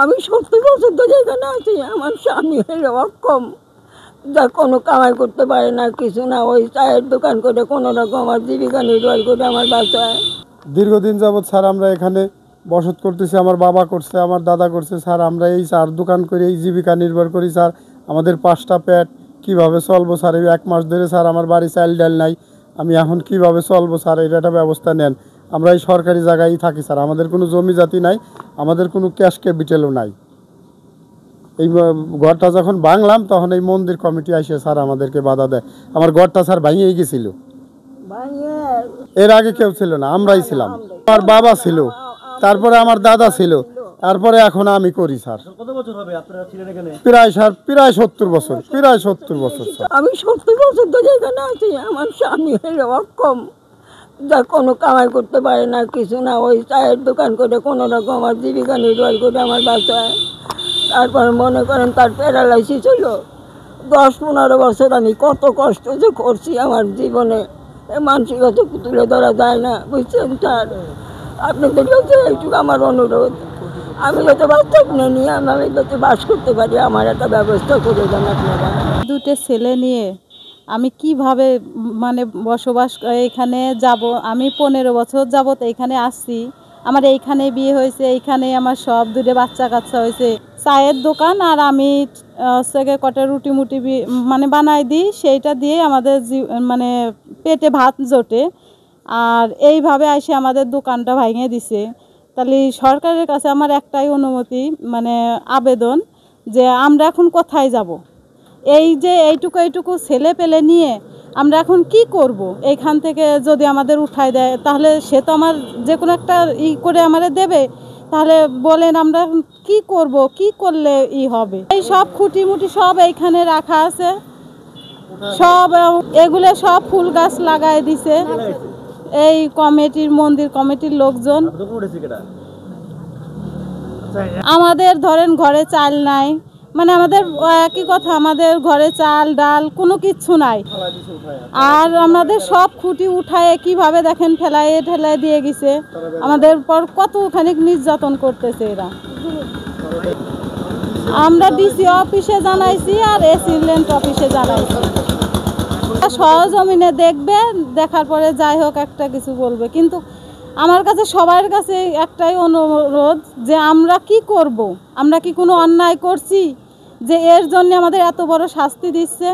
আমি 70 বছর ধরে এখানে আছি। আমার স্বামী হলো অক্ষম, যা কোনো কামাই করতে পারে না, কিছু না, ওই চায়ের দোকান করে কোনো রকম আমার জীবিকা নির্বাহ করে আমার বাসায়। দীর্ঘদিন যাবৎ স্যার আমরা এখানে বসত করতেছি, আমার বাবা করছে, আমার দাদা করছে স্যার। আমরা এই চার দোকান করে এই জীবিকা নির্ভর করি স্যার। আমাদের 5টা পেট কীভাবে চলবো স্যার? এই 1 মাস ধরে স্যার আমার বাড়ি চাল ডাল নাই, আমি এখন কিভাবে চলবো স্যার? এটা একটা ব্যবস্থা নেন। আমরা এই সরকারি জায়গায় থাকি স্যার, আমাদের কোনো জমি জাতি নাই, আমাদের কোনো ক্যাশ ক্যাপিটালও নাই। এই ঘরটা যখন ভাঙলাম তখন এই মন্দির কমিটি আসে স্যার আমাদেরকে বাধা দেয়। আমার ঘরটা স্যার ভাঙিয়ে গেছিল, এর আগে কেউ ছিল না, আমরাই ছিলাম। আমার বাবা ছিল, তারপরে আমার দাদা ছিল, তারপরে এখন আমি করি স্যার। কত বছর হবে আপনারা ছিলেন এখানে? প্রায় 70 বছর, প্রায় 70 বছর স্যার। আমি 70 বছর ধরে এখানে আছি। আমার স্বামী হলো অক্ষম, যা কোনো কামাই করতে পারে না, কিছু না, ওই চায়ের দোকান করে কোনো রকম আমার জীবিকা নির্বাহ করে আমার বাসায়। তারপর মনে করেন তার প্যারালাইসিস হলো। 10-15 বছর আমি কত কষ্ট যে করছি আমার জীবনে, মানসিকতা তুলে ধরা যায় না, বুঝছেন স্যার? আপনাদের কাছে এইটুকু আমার অনুরোধ, আমি যাতে বাচ্চা নিয়ে আমি যাতে বাস করতে পারি, আমার একটা ব্যবস্থা করে দেন আপনারা। 2টে ছেলে নিয়ে আমি কিভাবে মানে বসবাস এখানে যাব? আমি 15 বছর যাবত এখানে আসছি। আমার এইখানে বিয়ে হয়েছে, এইখানে আমার সব 2টে বাচ্চা কাচ্চা হয়েছে। চায়ের দোকান আর আমি কটা রুটি মুটি মানে বানাই দিই, সেইটা দিয়ে আমাদের মানে পেটে ভাত জোটে। আর এইভাবে এসে আমাদের দোকানটা ভেঙে দিছে। তাহলে সরকারের কাছে আমার একটাই অনুমতি, মানে আবেদন, যে আমরা এখন কোথায় যাব? এই যে এইটুকু ছেলে পেলে নিয়ে আমরা এখন কি করব? এইখান থেকে যদি আমাদের উঠায় দেয় তাহলে সে তো আমার যে কোনো একটা করে আমাদের দেবে। তাহলে বলেন আমরা কি করব, কি করলে হবে? এই সব খুঁটিমুটি সব এইখানে রাখা আছে, সব এগুলো সব ফুল গাছ লাগাই দিছে এই কমিটির, মন্দির কমিটির লোকজন। আমাদের ধরেন ঘরে চাল নাই, মানে আমাদের একই কথা, আমাদের ঘরে চাল ডাল কোনো কিচ্ছু নাই। আর আমাদের সব খুঁটি উঠায় কিভাবে দেখেন ঠেলায় দিয়ে গেছে। আমাদের পর কতখানি নির্যাতন করতেছে এরা। আমরা ডিসি অফিসে জানাইছি আর এসিলেন্ট অফিসে জানাইছি। সহজমিনে দেখবে, দেখার পরে যাই হোক একটা কিছু বলবে। কিন্তু আমার কাছে সবার কাছে একটাই অনুরোধ, যে আমরা কি করব? আমরা কি কোনো অন্যায় করছি যে এর জন্য আমাদের এত বড় শাস্তি দিচ্ছে?